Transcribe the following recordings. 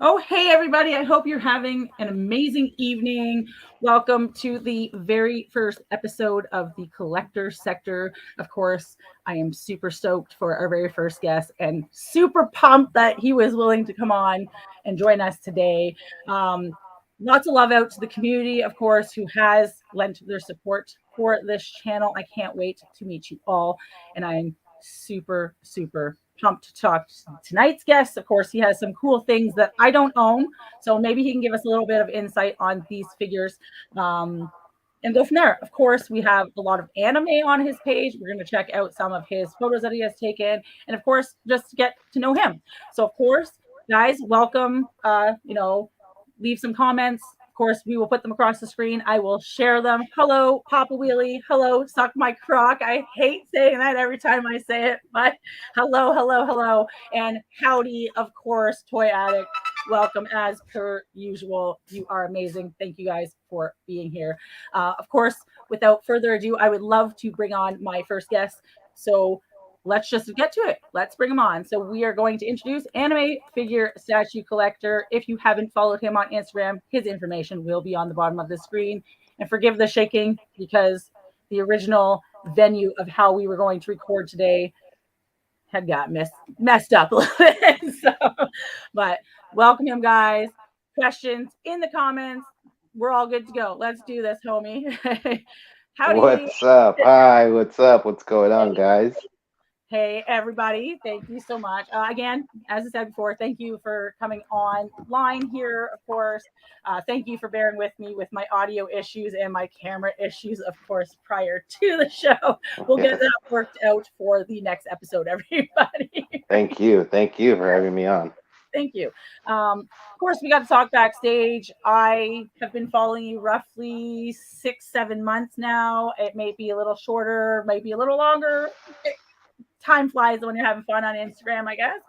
Oh, hey, everybody. I hope you're having an amazing evening. Welcome to the very first episode of the Collector Sector. Of course, I am super stoked for our very first guest and super pumped that he was willing to come on and join us today. Um, Lots of love out to the community, of course, who has lent their support for this channel. I can't wait to meet you all. And I'm super, super pumped to talk to tonight's guest. Of course, he has some cool things that I don't own. So maybe he can give us a little bit of insight on these figures. Um, and go from there. Of course, we have a lot of anime on his page. We're going to check out some of his photos that he has taken, and of course, just get to know him. So, of course, guys, welcome. Leave some comments. Of course, we will put them across the screen. I will share them. Hello, Papa Wheelie. Hello, Suck My Crock. I hate saying that every time I say it, but hello, hello, hello. And howdy, of course, Toy Addict. Welcome as per usual. You are amazing. Thank you guys for being here. Of course, without further ado, I would love to bring on my first guest. So let's just get to it. Let's bring him on. So we are going to introduce Anime Figure Statue Collector. If you haven't followed him on Instagram, his information will be on the bottom of the screen. And forgive the shaking because the original venue of how we were going to record today had got messed up a little bit. So, but welcome him, guys. Questions in the comments. We're all good to go. Let's do this, homie. Howdy. What's up? Hi, what's up? What's going on, guys? Hey, everybody. Thank you so much. Again, as I said before, thank you for coming online here, of course. Thank you for bearing with me with my audio issues and my camera issues, of course, prior to the show. We'll get Yes. that worked out for the next episode, everybody. Thank you. Thank you for having me on. Thank you. Of course, we got to talk backstage. I have been following you roughly 6, 7 months now. It may be a little shorter, might be a little longer. Time flies when you're having fun on Instagram, I guess.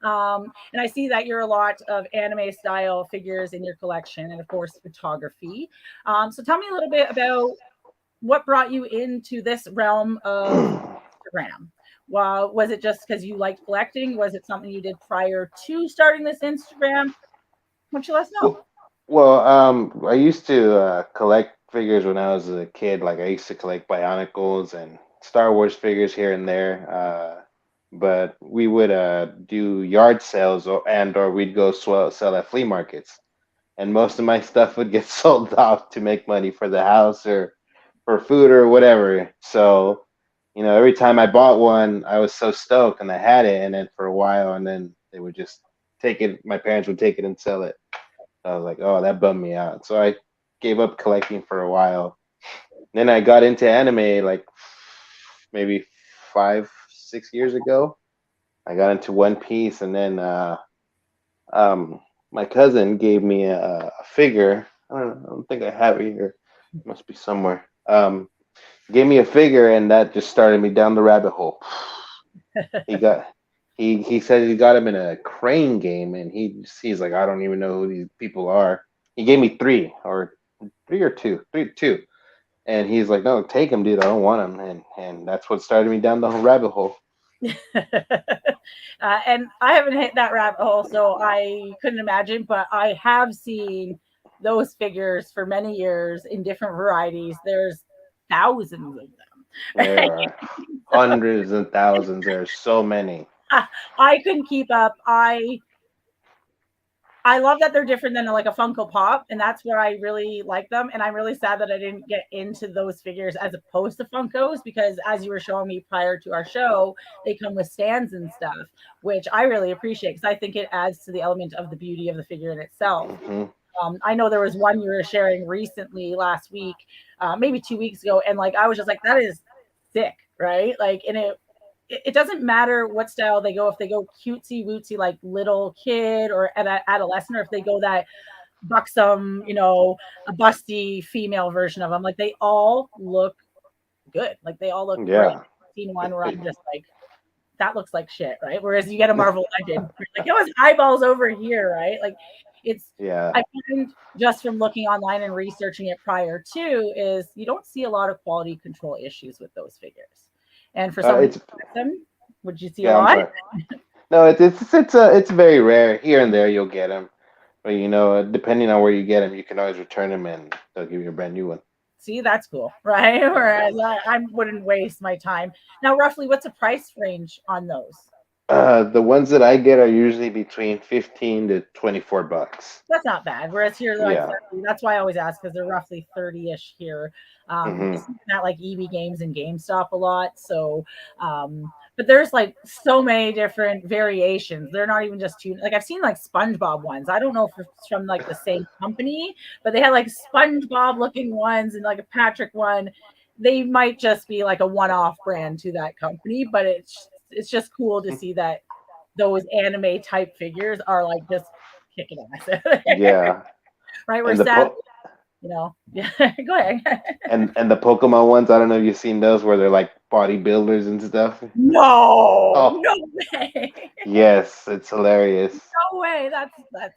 And I see that you're a lot of anime style figures in your collection, and of course, photography. So tell me a little bit about what brought you into this realm of Instagram. Well, was it just because you liked collecting? Was it something you did prior to starting this Instagram? Why don't you let us know? Well, I used to collect figures when I was a kid. Like I used to collect Bionicles and Star Wars figures here and there. But we would do yard sales or we'd go sell at flea markets. And most of my stuff would get sold off to make money for the house or for food or whatever. So, every time I bought one, I was so stoked and I had it. And then for a while, and then they would just take it, my parents would take it and sell it. I was like, oh, that bummed me out. So I gave up collecting for a while. Then I got into anime like maybe 5, 6 years ago. I got into One Piece, and then um, my cousin gave me a figure. I don't think I have it here. It must be somewhere. Gave me a figure, and that just started me down the rabbit hole. He got he said he got him in a crane game, and he's like, I don't even know who these people are. He gave me three or two, and he's like, no, take him, dude. I don't want him, and that's what started me down the whole rabbit hole. And I haven't hit that rabbit hole, so I couldn't imagine, but I have seen those figures for many years in different varieties. There's thousands of them. There are hundreds and thousands. There are so many. I couldn't keep up. I love that they're different than like a Funko Pop, and that's where I really like them. And I'm really sad that I didn't get into those figures as opposed to Funkos because, as you were showing me prior to our show, they come with stands and stuff, which I really appreciate because I think it adds to the element of the beauty of the figure in itself. Hmm. I know there was one you were sharing recently last week, maybe 2 weeks ago, and like I was just like, that is sick, right? Like, and it doesn't matter what style they go, if they go cutesy wootsy like little kid or adolescent, or if they go that buxom, a busty female version of them, like they all look good, like they all look great. Yeah. I've seen one where I'm just like, that looks like shit, right? Whereas you get a Marvel Legend, like it was eyeballs over here, right? Like it's, Yeah. I find just from looking online and researching it prior to, is you don't see a lot of quality control issues with those figures. And for someone to It's collect them, would you see a yeah. I'm lot? sorry. No, it's very rare. Here and there, you'll get them. But you know, depending on where you get them, you can always return them and they'll give you a brand new one. See, that's cool, right? Yeah. Whereas I wouldn't waste my time. Now, roughly, what's the price range on those? The ones that I get are usually between 15 to 24 bucks. That's not bad. Whereas here, they're like Yeah. 30. That's why I always ask because they're roughly 30-ish here. I Hmm. see them at like EB Games and GameStop a lot. So, but there's like so many different variations. They're not even just two. Like I've seen like SpongeBob ones. I don't know if it's from like the same company, but they had like SpongeBob looking ones and like a Patrick one. They might just be like a one-off brand to that company, but it's just cool to see that those anime type figures are like just kicking ass. Yeah. Right? We're And the sad, po- Yeah. Go ahead. and the Pokemon ones, I don't know if you've seen those where they're like bodybuilders and stuff. No, Oh, no way. yes, it's hilarious. No way. That's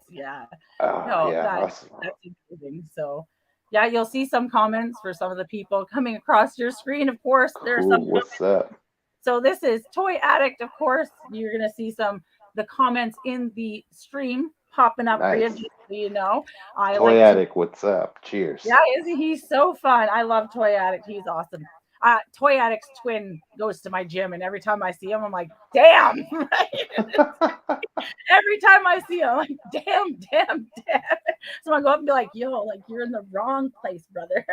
yeah. Oh, No, yeah, that awesome. that's amazing. So yeah, you'll see some comments for some of the people coming across your screen. Of course, there are some Cool. What's up? So this is Toy Addict, of course. You're gonna see some the comments in the stream popping up for you, Nice. just so you know. I Toy like to Addict, what's up? Cheers. Yeah, is he? He's so fun. I love Toy Addict. He's awesome. Toy Addict's twin goes to my gym, and every time I see him, I'm like, damn. Every time I see him, I'm like, damn, damn, damn. So I go up and be like, yo, like you're in the wrong place, brother.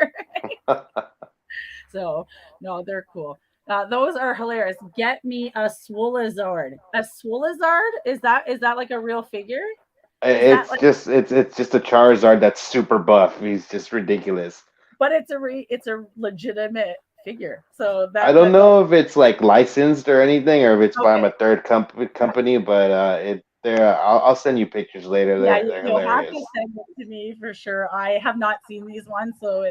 So no, they're cool. Those are hilarious. Get me a Swolazard. A Swolazard? Is that like a real figure? Is that It's like just it's just a Charizard that's super buff. He's just ridiculous. but it's a legitimate figure. So I that don't that know if it's like licensed or anything, or if it's by okay. a third company, but it they're I'll send you pictures later. Yeah, They're you'll have to hilarious. send it to me for sure. I have not seen these ones, so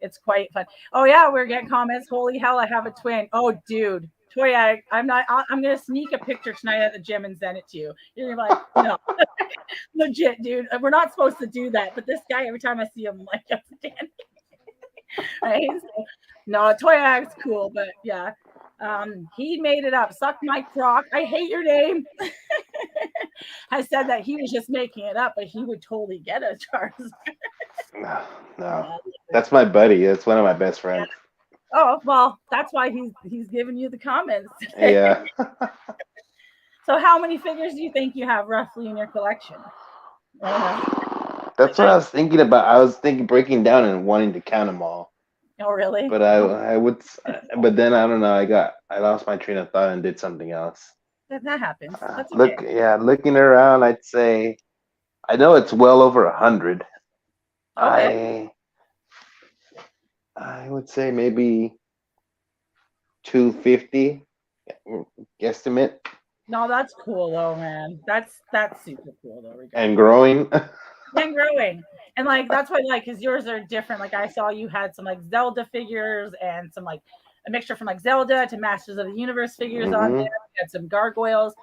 it's quite fun. Oh yeah, we're getting comments. Holy hell, I have a twin. Oh dude, toy addict. I'm not. I'm gonna sneak a picture tonight at the gym and send it to you. You're gonna be like, no, legit, dude. We're not supposed to do that, but this guy, every time I see him, I'm like, I'm standing. Right? So, no, toy addict's cool, but yeah. He made it up. Suck my crock. I hate your name. I said that he was just making it up, but he would totally get a Charizard. No, no, Yeah. that's my buddy. That's one of my best Yeah. friends. Oh well, that's why he's giving you the comments. Yeah, So, how many figures do you think you have roughly in your collection? that's what I was thinking about. I was thinking breaking down and wanting to count them all, Oh, really? but I would, but then I don't know. I lost my train of thought and did something else. That happens. That's okay. Look, yeah, looking around, I'd say I know it's well over 100. Okay. I I would say maybe 250 guesstimate No, that's cool though, man. That's super cool though, and regardless. growing. And growing. And like that's why like because yours are different. Like I saw you had some like Zelda figures and some like a mixture from like Zelda to Masters of the Universe figures on there. Hmm. You had some gargoyles.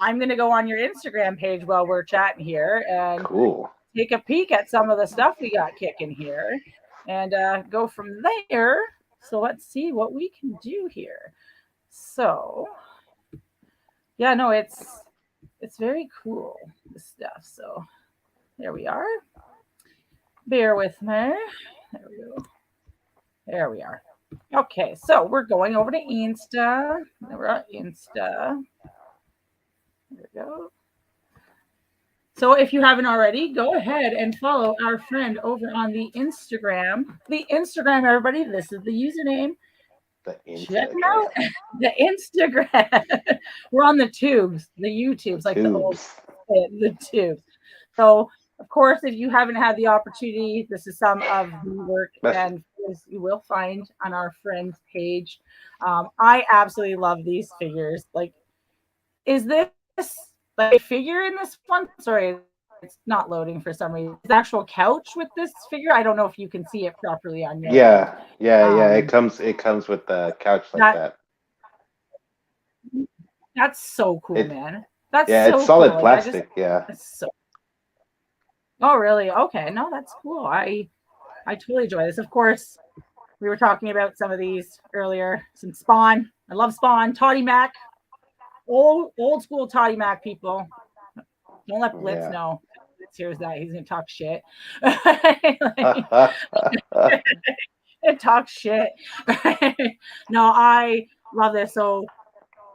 I'm gonna go on your Instagram page while we're chatting here and Cool. take a peek at some of the stuff we got kicking here and go from there. So let's see what we can do here. So yeah, no, it's very cool this stuff. So there we are. Bear with me. There we go. There we are. Okay, so we're going over to Insta. We're on Insta. There we go. So if you haven't already, go ahead and follow our friend over on the Instagram. The Instagram, everybody, this is the username. The Check them Instagram, out. The Instagram. We're on the tubes, the the YouTubes, like the old tubes. the tubes. So of course, if you haven't had the opportunity, this is some of the work That's and you will find on our friend's page. I absolutely love these figures. Like, is this like a figure in this one? Sorry, it's not loading for some reason. It's actual couch with this figure. I don't know if you can see it properly on your end. yeah, yeah, yeah. Um, It comes with the couch like that that. that's so cool, It man. That's yeah, it's so cool. solid Like I just plastic. Yeah. it's so oh really? Okay, no, that's cool. I totally enjoy this. Of course, we were talking about some of these earlier. Some Spawn. I love Spawn. Toddy Mac. Old school Toddy Mac people. Don't let Blitz Yeah. know. notes here is that he's gonna talk shit. Like, talk shit. No, I love this. So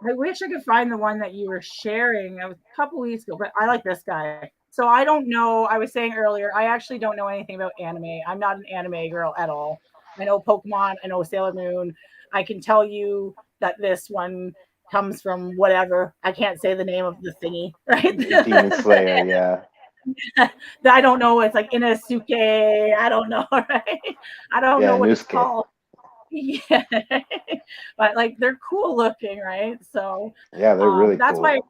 I wish I could find the one that you were sharing. It was a couple weeks ago, but I like this guy. So I don't know. I was saying earlier, I actually don't know anything about anime. I'm not an anime girl at all. I know Pokemon. I know Sailor Moon. I can tell you that this one comes from whatever. I can't say the name of the thingy, right? Demon Slayer, yeah. I don't know. It's like Inosuke. I don't know, right? I don't know Yeah, what it's Nusuke. called. Yeah, but like they're cool looking, right? So Yeah, they're really that's why, cool.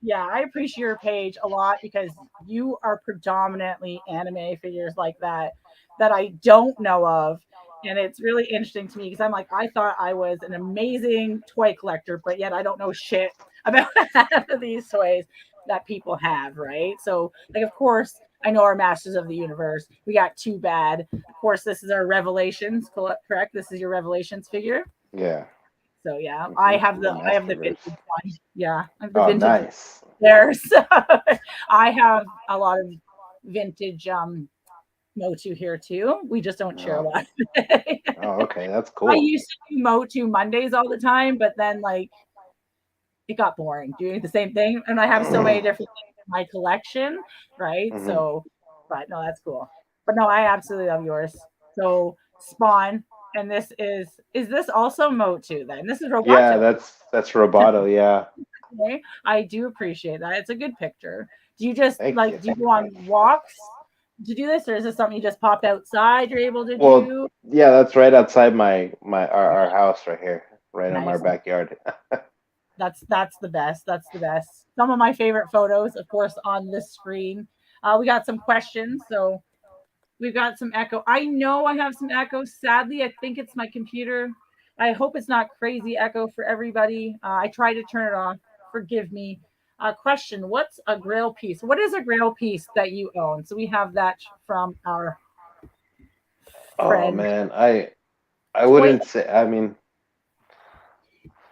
yeah, I appreciate your page a lot because you are predominantly anime figures like that I don't know of. And it's really interesting to me because I'm like, I thought I was an amazing toy collector, but yet I don't know shit about half of these toys that people have, right? So, like, of course, I know our Masters of the Universe. We got Too Bad. Of course, this is our Revelations, correct? This is your Revelations figure. Yeah. So yeah, The I have the vintage Masterverse. one. Yeah, I have the Oh, vintage nice. there. So I have a lot of vintage Motu here too. We just don't share a Oh, lot. oh, okay, that's I cool. used to do Motu Mondays all the time, but then like it got boring doing the same thing. And I have so many different things in my collection, right? Hmm. So, but no, that's cool. But no, I absolutely love yours. So Spawn, and is this also Motu then? This is Yeah, Roboto. that's Roboto. Yeah, Okay. I do appreciate that. It's a good picture. Do you just thank like you. do you go on walks to do this, or is this something you just pop outside you're able to Well, do? yeah, that's right outside our house right here, right in our Nice. backyard. That's the best. That's the best. Some of my favorite photos, of course, on the screen. We got some questions, so we've got some echo. I know I have some echo. Sadly, I think it's my computer. I hope it's not crazy echo for everybody. I try to turn it off. Forgive me. Question: what's a Grail piece? What is a Grail piece that you own? So we have that from our Oh friend man, I Toy. wouldn't say. I mean,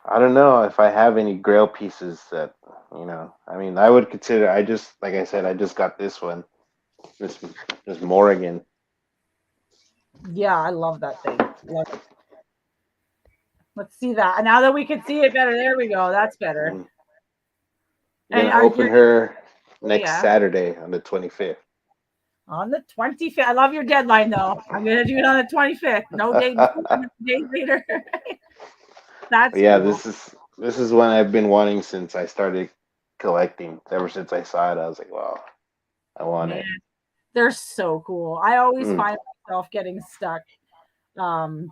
I don't know if I have any Grail pieces that I mean, I would consider. I just like I said, I just got this one, this this Morrigan. Yeah, I love that thing. Love it. Let's see that. Now that we can see it better, there we go. That's better. I'm And gonna are open you? her Oh next yeah. Saturday on the 25th. On the 25th. I love your deadline though. I'm gonna do it on the 25th. No day before, no day later. That's Yeah, cool. this is one I've been wanting since I started collecting. Ever since I saw it, I was like, wow, I want Man, it. they're so cool. I always Mm. find myself getting stuck um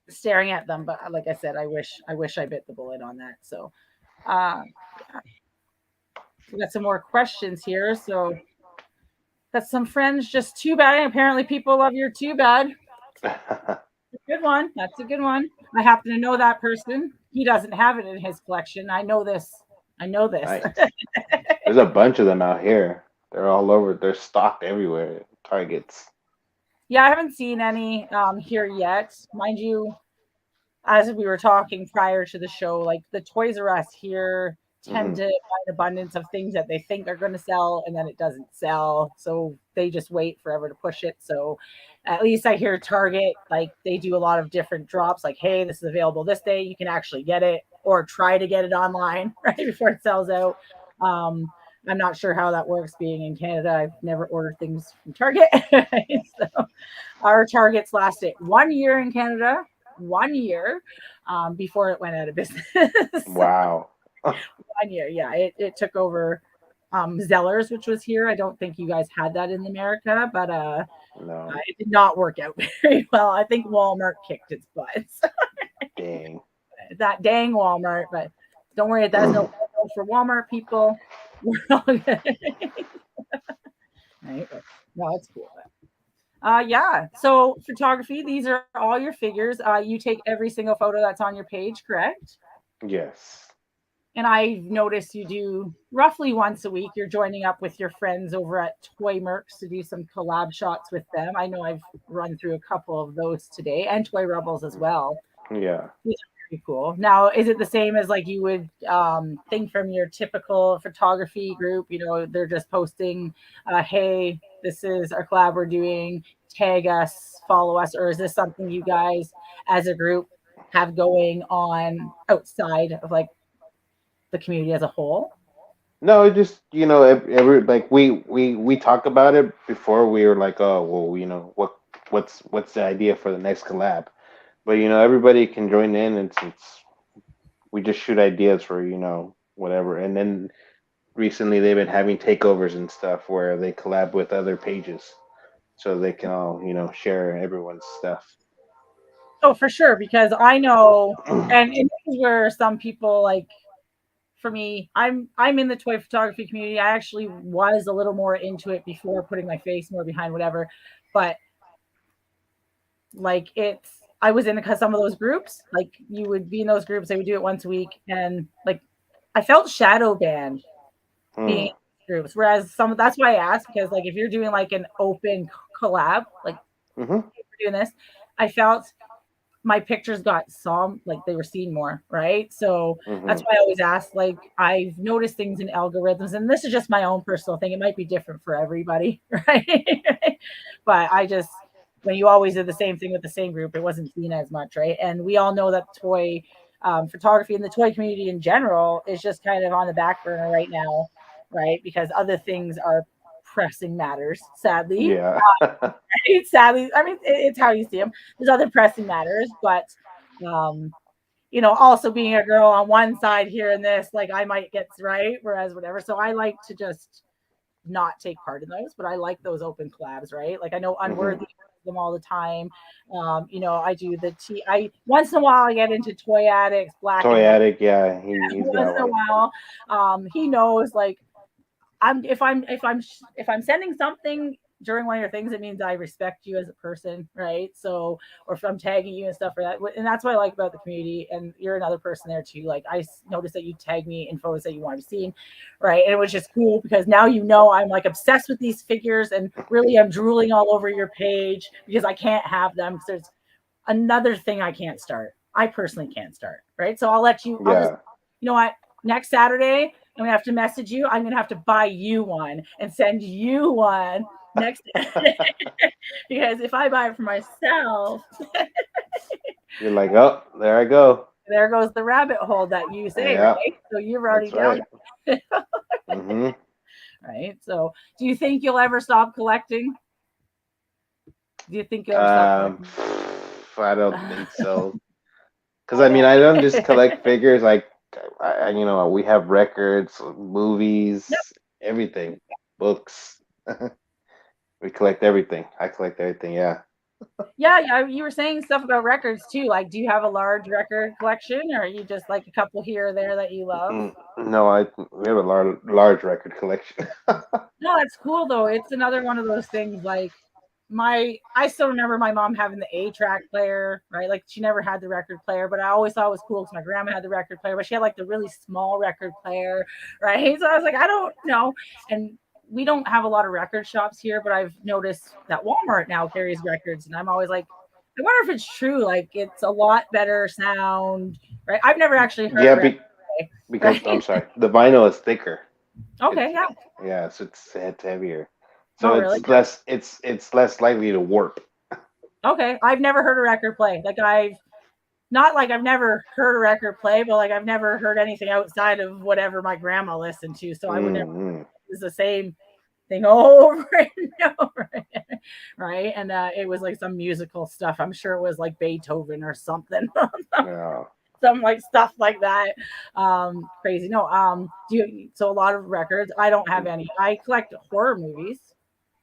staring at them, but like I said, I wish I bit the bullet on that. So yeah. We got some more questions here. So got some friends just too bad. And apparently people love your too bad. Good one. That's a good one. I happen to know that person. He doesn't have it in his collection. I know this. I know this. Nice. There's a bunch of them out here. They're all over. They're stocked everywhere. Targets. Yeah, I haven't seen any here yet. Mind you, as we were talking prior to the show, like the Toys R Us here tend Hmm. to find abundance of things that they think are going to sell and then it doesn't sell. So they just wait forever to push it. So at least I hear Target, like they do a lot of different drops, like, hey, this is available this day. You can actually get it or try to get it online right before it sells out. Um, I'm not sure how that works being in Canada. I've never ordered things from Target. So our Targets lasted 1 year in Canada, 1 year before it went out of business. So Wow. 1 year, yeah. It took over Zellers, which was here. I don't think you guys had that in America, but No. it did not work out very well. I think Walmart kicked its butt. So Dang. that dang Walmart, but don't worry, that's no for Walmart people. We're all good. Right? But, no, it's cool. Yeah. So photography, these are all your figures. You take every single photo that's on your page, correct? Yes. And I've noticed you do roughly once a week. You're joining up with your friends over at Toy Mercs to do some collab shots with them. I know I've run through a couple of those today, and Toy Rebels as well. Yeah. Pretty cool. Now, is it the same as like you would think from your typical photography group? You know, they're just posting, "Hey, this is our collab we're doing. Tag us, follow us," or is this something you guys as a group have going on outside of like the community as a whole? No, it just every like we talk about it before. We were like, oh well, what's the idea for the next collab? But everybody can join in. It's we just shoot ideas for whatever. And then recently they've been having takeovers and stuff where they collab with other pages, so they can all share everyone's stuff. Oh, for sure, because I know, and this is where some people like. For me, I'm in the toy photography community. I actually was a little more into it before putting my face more behind whatever, but like I was in some of those groups. Like you would be in those groups, they would do it once a week, and like I felt shadow banned being in groups. Whereas that's why I asked, because like if you're doing like an open collab, like we're doing this, I felt my pictures got like they were seen more, right? So that's why I always ask. Like I've noticed things in algorithms, and this is just my own personal thing. It might be different for everybody, right? But when you always did the same thing with the same group, it wasn't seen as much, right? And we all know that toy photography and the toy community in general is just kind of on the back burner right now, right? Because other things are pressing matters, sadly. Yeah. Sadly, I mean, it's how you see them. There's other pressing matters, but also being a girl on one side here and this, like I might get right, whereas whatever. So I like to just not take part in those, but I like those open collabs, right? Like I know Unworthy them all the time. I do I once in a while I get into Toy Addicts, Black Toy and Addict, yeah, he's once got in a one. while. He knows like if I'm sending something during one of your things, it means I respect you as a person, right? So, or if I'm tagging you and stuff for that, and that's what I like about the community. And you're another person there too. Like I noticed that you tag me in photos that you want to be seen, right? And it was just cool because now I'm like obsessed with these figures, and really I'm drooling all over your page because I can't have them because there's another thing I can't start. I personally can't start, right? So I'll let you. I'll just, you know what? Next Saturday, I'm gonna have to message you. I'm gonna have to buy you one and send you one next because if I buy it for myself, you're like, oh, there I go. There goes the rabbit hole that you say, right? So you've already down. Right. Right. So, do you think you'll ever stop collecting? Do you think you'll ever stop collecting? I don't think so. Because I mean, I don't just collect figures. Like, we have records, movies, everything, books. We collect everything. I collect everything. Yeah. Yeah. You were saying stuff about records too. Like, do you have a large record collection, or are you just like a couple here or there that you love? No, we have a large record collection. No, that's cool though. It's another one of those things like I still remember my mom having the 8-track player, right? Like she never had the record player, but I always thought it was cool because my grandma had the record player, but she had like the really small record player, right? So I was like, I don't know. And we don't have a lot of record shops here, but I've noticed that Walmart now carries records, and I'm always like, I wonder if it's true. Like it's a lot better sound, right? I've never actually heard. Because I'm sorry, the vinyl is thicker. Okay, yeah, so it's heavier. So it's less likely to warp. Okay, I've never heard a record play. Like I've never heard a record play, but like I've never heard anything outside of whatever my grandma listened to. So I would never. It's the same thing over and over again, right? And it was like some musical stuff. I'm sure it was like Beethoven or something. Some like stuff like that. Crazy. No, so a lot of records. I don't have any. I collect horror movies.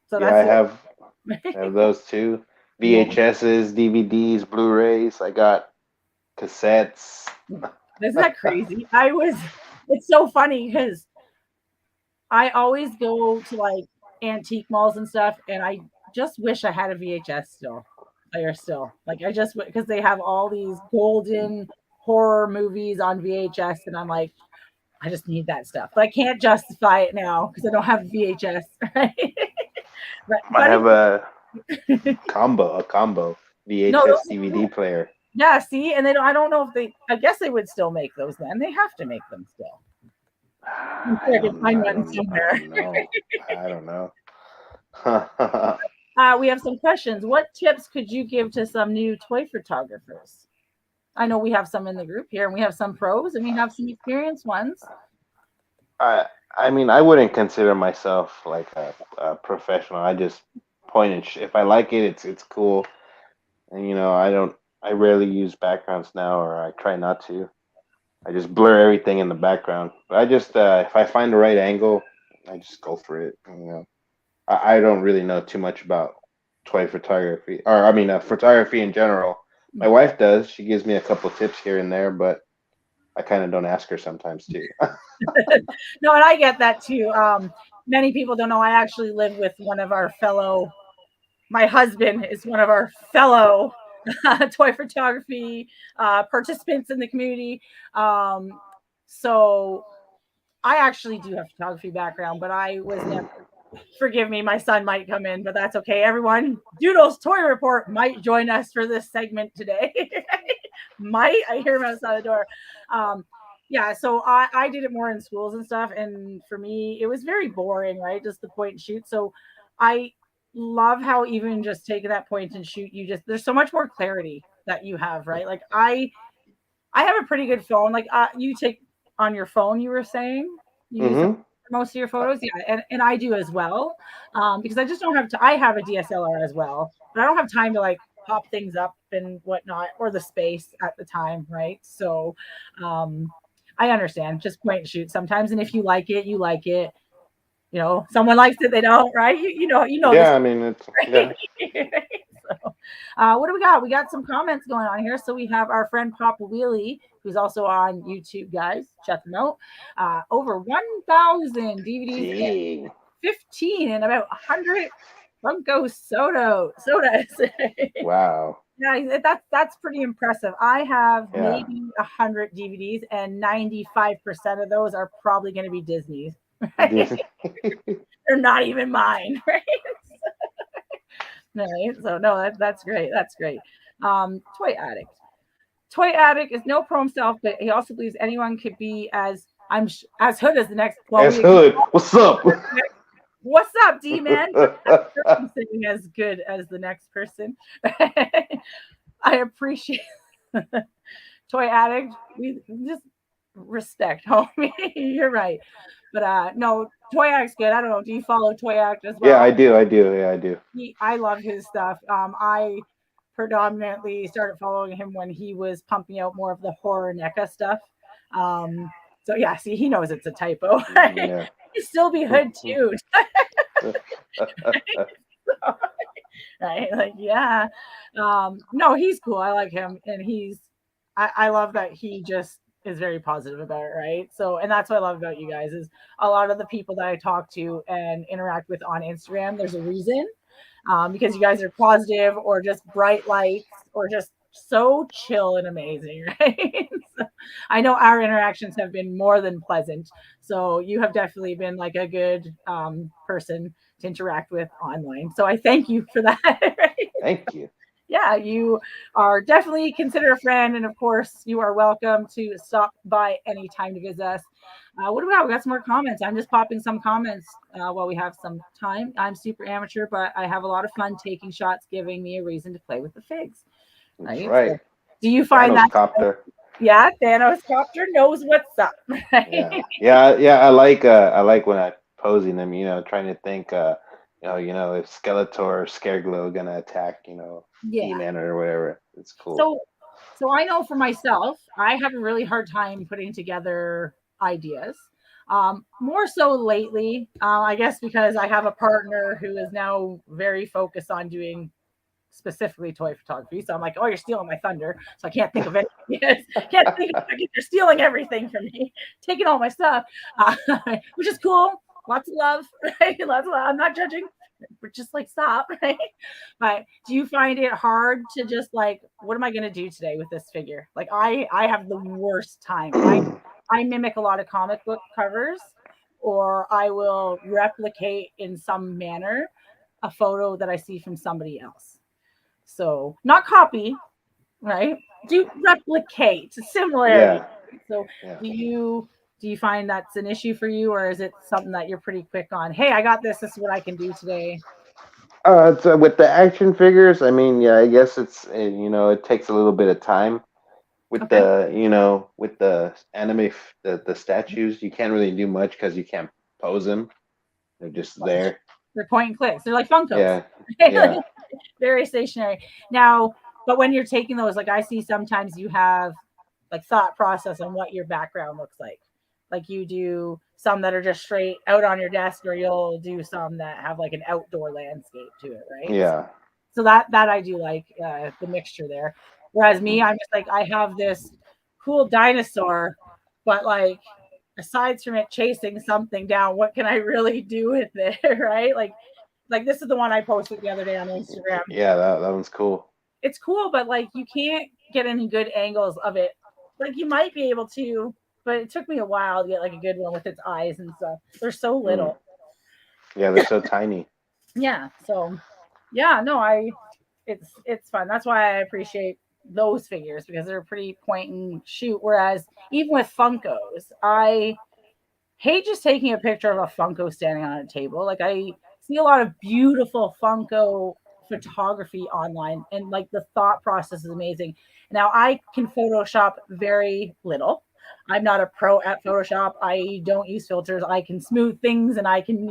So yeah, I have those too. VHSs, DVDs, Blu-rays. I got cassettes. Isn't that crazy? It's so funny because I always go to like antique malls and stuff, and I just wish I had a VHS player still. Like I just, because they have all these golden horror movies on VHS, and I'm like, I just need that stuff, but I can't justify it now because I don't have VHS. Right? I have a combo VHS DVD player. Yeah, see, and I don't know if I guess they would still make those then. They have to make them still. I'm sure I can find one I somewhere. don't know. I don't know. We have some questions. What tips could you give to some new toy photographers? I know we have some in the group here, and we have some pros, and we have some experienced ones. I I mean, I wouldn't consider myself like a professional. I just point and if I like it, it's cool. And I don't. I rarely use backgrounds now, or I try not to. I just blur everything in the background. But I just if I find the right angle, I just go for it. I don't really know too much about toy photography, or I mean, photography in general. My wife does. She gives me a couple tips here and there, but I kind of don't ask her sometimes too. No, and I get that too. Many people don't know I actually live with one of our fellow. My husband is one of our fellow toy photography participants in the community. So I actually do have photography background, but I was never. Forgive me, my son might come in, but that's okay. Everyone, Doodle's Toy Report might join us for this segment today. Might I hear him outside the door? Yeah, so I did it more in schools and stuff, and for me, it was very boring, right? Just the point and shoot. So I love how even just taking that point and shoot, there's so much more clarity that you have, right? Like I have a pretty good phone. Like you take on your phone, you were saying you use hmm most of your photos, yeah, and I do as well, because I just don't have to. I have a DSLR as well, but I don't have time to like pop things up and whatnot, or the space at the time, right? So, um, I understand. Just point and shoot sometimes, and if you like it, you like it. Someone likes it, they don't, right? You know this. Yeah, I mean, it's yeah. So, what do we got? We got some comments going on here. So we have our friend Papa Wheelie, who's also on YouTube, guys. Check them out. Over 1,000 DVDs and Gee, 15 and about 100 Funko sodas. wow. Yeah, that's pretty impressive. I have Yeah. maybe 100 DVDs, and 95% of those are probably going to be Disney's. Right? Disney. They're not even mine, right? Right. So no, that's great. That's great. Toy addict. Toy addict is no pro himself, but he also believes anyone could be as hood as the next. Well, S Hood, what's up? what's up, D man? Saying as good as the next person. I appreciate toy addict. We just respect, homie. You're right. But no, Toy Act's good. I don't know. Do you follow Toy Act as Yeah, I well? do. I do. Yeah, I do. I love his stuff. I predominantly started following him when he was pumping out more of the horror NECA stuff. So yeah, see, he knows it's a typo. Yeah. He still be hood too. Right? Like, yeah. No, he's cool. I like him, and I love that he just is very positive about it, right? So, and that's what I love about you guys is a lot of the people that I talk to and interact with on Instagram. There's a reason, because you guys are positive or just bright lights or just so chill and amazing, right? So I know our interactions have been more than pleasant. So you have definitely been like a good person to interact with online. So I thank you for that. Right? Thank you. Yeah, you are definitely considered a friend. And of course, you are welcome to stop by anytime to visit us. What do we got? We got some more comments. I'm just popping some comments while we have some time. I'm super amateur, but I have a lot of fun taking shots, giving me a reason to play with the figs. That's Right? right. So, do you find Thanos that? copter. Yeah, Thanos Copter knows what's up. Yeah. Right? Yeah. I like when I posing them. Trying to think. If Skeletor or Scareglow gonna attack. Yeah. He-Man or whatever. It's cool. So I know for myself, I have a really hard time putting together ideas. More so lately, I guess because I have a partner who is now very focused on doing specifically toy photography. So I'm like, oh, you're stealing my thunder. So I can't think of it. Yes, can't think of it. You're stealing everything from me, taking all my stuff, which is cool. Lots of love, right? Lots of love. I'm not judging. But just like stop, right? But do you find it hard to just like, what am I going to do today with this figure? Like I have the worst time. I mimic a lot of comic book covers, or I will replicate in some manner a photo that I see from somebody else. So not copy, right? Do replicate similarity. Yeah, So yeah. do you find that's an issue for you, or is it something that you're pretty quick on? Hey, I got this. This is what I can do today. It's, with the action figures. I mean, yeah, I guess it takes a little bit of time. With Okay. with the the statues, you can't really do much because you can't pose them. They're just there. They're point and clicks. They're like Funkos. Yeah, yeah, Very stationary. Now, but when you're taking those, like I see sometimes you have like thought process on what your background looks like. Like you do some that are just straight out on your desk, or you'll do some that have like an outdoor landscape to it, right? yeah. So that I do like the mixture there. Whereas me, Mm. I'm just like I have this cool dinosaur, but like aside from it chasing something down, what can I really do with it, right? Like this is the one I posted the other day on Instagram. Yeah, that one's cool. It's cool, but like you can't get any good angles of it. Like you might be able to, but it took me a while to get like a good one with its eyes and stuff. They're so Mm. little. Yeah, they're so tiny. Yeah. So yeah, no, it's fun. That's why I appreciate those figures because they're pretty point and shoot. Whereas even with Funkos, I hate just taking a picture of a Funko standing on a table. Like I see a lot of beautiful Funko photography online and like the thought process is amazing. Now I can Photoshop very little. I'm not a pro at Photoshop. I don't use filters. I can smooth things and I can,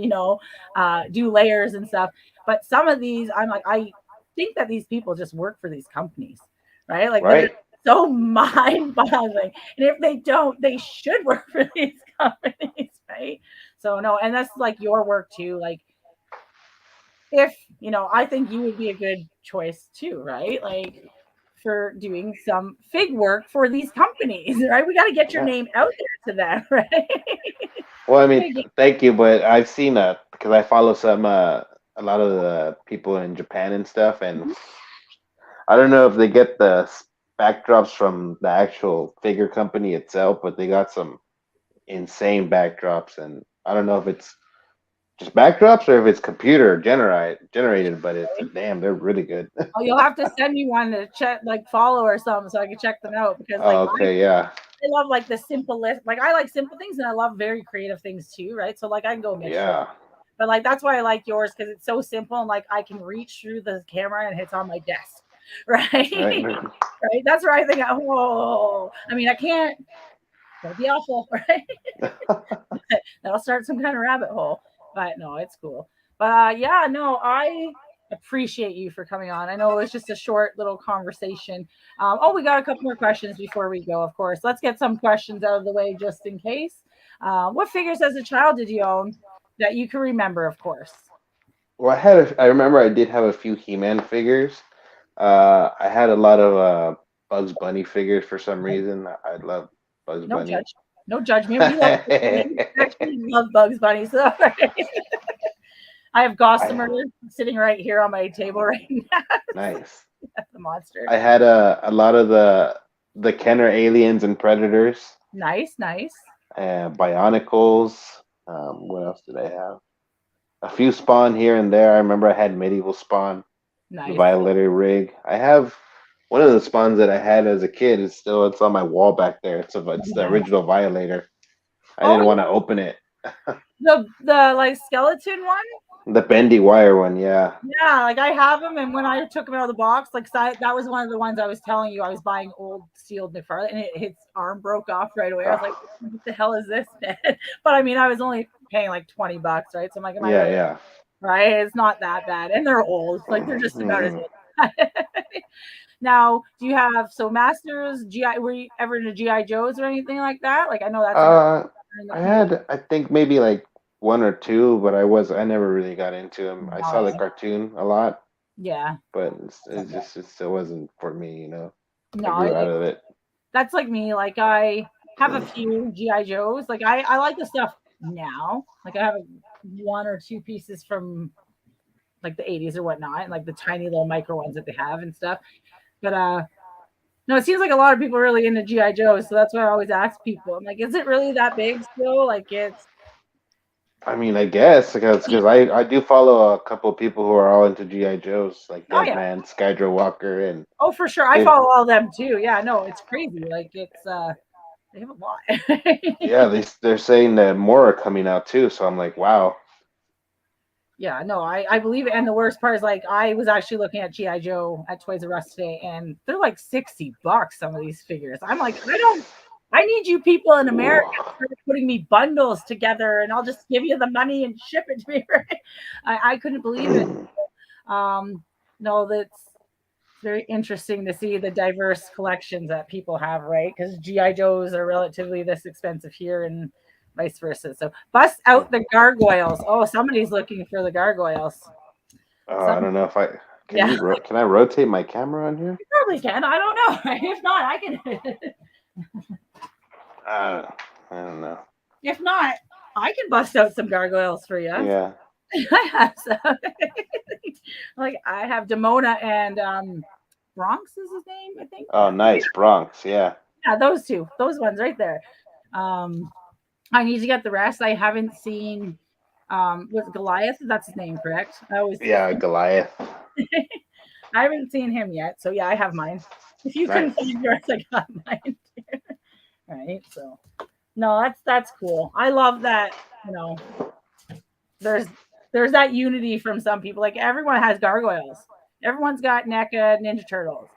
do layers and stuff. But some of these, I'm like, I think that these people just work for these companies, right? Like they're Right. so mind boggling. And if they don't, they should work for these companies, right? So no, and that's like your work too. Like if I think you would be a good choice too, right? Like for doing some fig work for these companies, right? We got to get your Yeah. name out there to them, right? Well, I mean, thank you, but I've seen because I follow a lot of the people in Japan and stuff, and I don't know if they get the backdrops from the actual figure company itself, but they got some insane backdrops, and I don't know if it's just backdrops or if it's computer generated, but it's damn, they're really good. Oh, you'll have to send me one to check, like follow or something, so I can check them out because, like, Oh, okay, yeah, I love like the simple list. Like, I like simple things and I love very creative things too, right? So, like, I can go mixture, yeah, but like that's why I like yours because it's so simple and like I can reach through the camera and it's on my desk, right? right. Right. That's where I think, oh, I mean, I can't. Don't be awful, right? That'll start some kind of rabbit hole. But no, it's cool. But yeah, no, I appreciate you for coming on. I know it was just a short little conversation. Oh, we got a couple more questions before we go, of course. Let's get some questions out of the way just in case. What figures as a child did you own that you can remember, of course? Well, I remember I did have a few He-Man figures. I had a lot of Bugs Bunny figures for some reason. I love Bugs No Bunny. judge. No judgment. We love Bugs Bunny. We actually love Bugs Bunny. So I have Gossamer sitting right here on my table right now. Nice. That's the monster. I had a lot of the Kenner aliens and predators, Nice, nice, Bionicles. What else did I have? A few Spawn here and there. I remember I had Medieval Spawn, the nice. Violator rig. I have one of the Spawns that I had as a kid. It's on my wall back there. It's the Nice. original Violator. I Oh, didn't want to open it. the like skeleton one. The bendy wire one, yeah. Yeah, like I have them, and when I took them out of the box, like that was one of the ones I was telling you I was buying old sealed McFarlane, and its arm broke off right away. I was like, "What the hell is this, man?" But I mean, I was only paying like $20, right? So I'm like, "Am I Yeah, really yeah. right?" It's not that bad, and they're old. Like they're just about as Mhm. old. Now, do you have Masters GI? Were you ever into GI Joes or anything like that? Like I know that's another Uh, I movie. had, I think maybe like one or two, but I never really got into them. I saw the No, cartoon a lot, yeah, but it still wasn't for me. I no, grew out of it. that's like me. Like I have a few GI Joes. Like I like the stuff now. Like I have one or two pieces from like the 80s or whatnot, and like the tiny little micro ones that they have and stuff. But no, it seems like a lot of people are really into GI Joes, so that's why I always ask people. I'm like, is it really that big still? Like it's I mean, I guess because I do follow a couple of people who are all into GI Joes, like Oh yeah. Deadman, Skydra Walker, and Oh, for sure. I they follow all of them too. Yeah, no, it's crazy. Like it's they have a lot. yeah they're saying that more are coming out too. So I'm like, wow. Yeah, no, I believe it. And the worst part is like I was actually looking at GI Joe at Toys R Us today, and they're like $60. Some of these figures. I'm like, I need you people in America Ooh. to start putting me bundles together, and I'll just give you the money and ship it to me. Right? I couldn't believe it. Um, no, that's very interesting to see the diverse collections that people have, right? Because GI Joes are relatively this expensive here, and vice versa. So bust out the gargoyles. Oh, somebody's looking for the gargoyles. Oh, I Some, don't know if I can yeah, can I rotate my camera on here? you probably can. I don't know. Right? If not, I can. Uh, I don't know. If not, I can bust out some gargoyles for you. Yeah. I have some. Like I have Demona and Bronx is his name, I think. Oh, nice Bronx. Yeah. Yeah, those two, those ones right there. Um, I need to get the rest. I haven't seen with Goliath. That's his name, correct? I always Yeah, Goliath. I haven't seen him yet. So yeah, I have mine. If you couldn't Nice. find yours, I got mine. Right. So no, that's cool. I love that, you know, there's there's that unity from some people. Like everyone has gargoyles. Everyone's got NECA Ninja Turtles.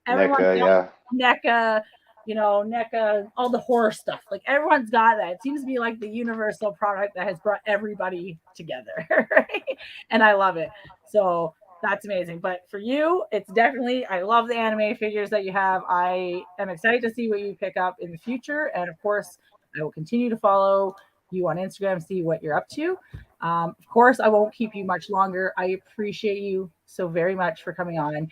Everyone's NECA, got yeah. NECA, NECA, all the horror stuff. Like everyone's got that. It seems to be like the universal product that has brought everybody together. Right? And I love it. So that's amazing. But for you, it's definitely, I love the anime figures that you have. I am excited to see what you pick up in the future. And of course, I will continue to follow you on Instagram, see what you're up to. Of course, I won't keep you much longer. I appreciate you so very much for coming on.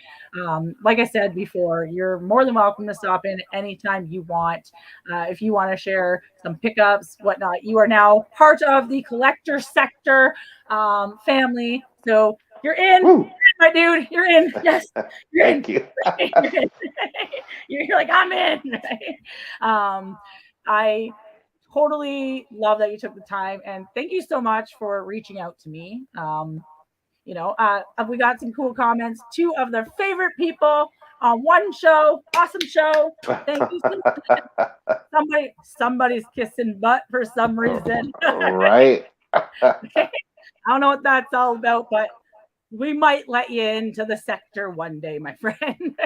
Like I said before, you're more than welcome to stop in anytime you want. If you want to share some pickups, whatnot, you are now part of the collector sector family. So you're in, Woo! my dude. You're in. Yes, you're in. Thank you. You're in. You're like, I'm in. I totally love that you took the time, and thank you so much for reaching out to me. We got some cool comments. Two of their favorite people on one show. Awesome show. Thank you so much. Somebody's kissing butt for some reason. Right. I don't know what that's all about, but we might let you into the sector one day, my friend.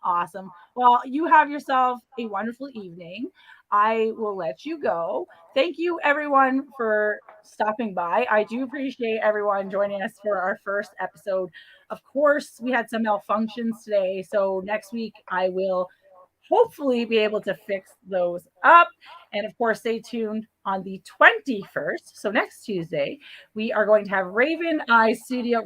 Awesome. Well, you have yourself a wonderful evening. I will let you go. Thank you, everyone, for stopping by. I do appreciate everyone joining us for our first episode. Of course, we had some malfunctions today. So next week, I will hopefully be able to fix those up. And of course, stay tuned on the 21st. So next Tuesday, we are going to have Raven Eyes Studio.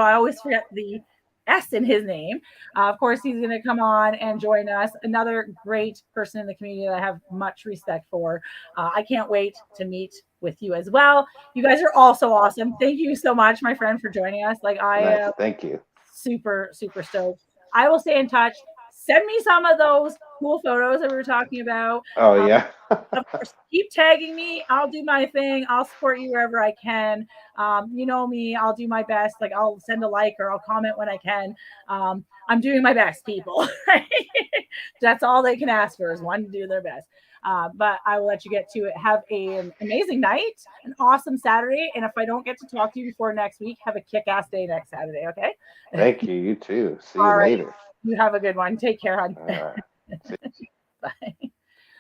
I always forget the S in his name. Of course, he's going to come on and join us. Another great person in the community that I have much respect for. I can't wait to meet with you as well. You guys are also awesome. Thank you so much, my friend, for joining us. Like I Nice. am Thank you. super, super stoked. I will stay in touch. Send me some of those cool photos that we were talking about. Oh yeah. Of course, keep tagging me. I'll do my thing. I'll support you wherever I can. You know me. I'll do my best. Like I'll send a like or I'll comment when I can. I'm doing my best, people. That's all they can ask for is one to do their best. But I will let you get to it. Have an amazing night, an awesome Saturday. And if I don't get to talk to you before next week, have a kick-ass day next Saturday, okay? Thank you. You too. See you All right. later. You have a good one. Take care, hon. All right. Bye.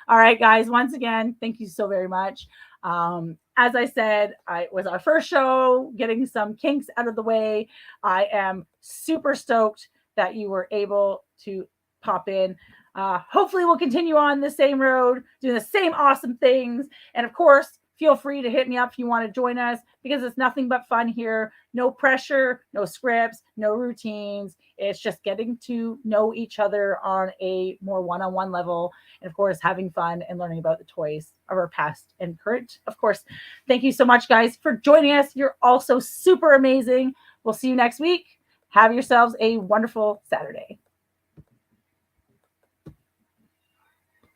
All right, guys. Once again, thank you so very much. As I said, it was our first show, getting some kinks out of the way. I am super stoked that you were able to pop in. Hopefully, we'll continue on the same road, doing the same awesome things. And of course, feel free to hit me up if you want to join us because it's nothing but fun here. No pressure, no scripts, no routines. It's just getting to know each other on a more one-on-one level. And of course, having fun and learning about the toys of our past and current. Of course, thank you so much, guys, for joining us. You're also super amazing. We'll see you next week. Have yourselves a wonderful Saturday.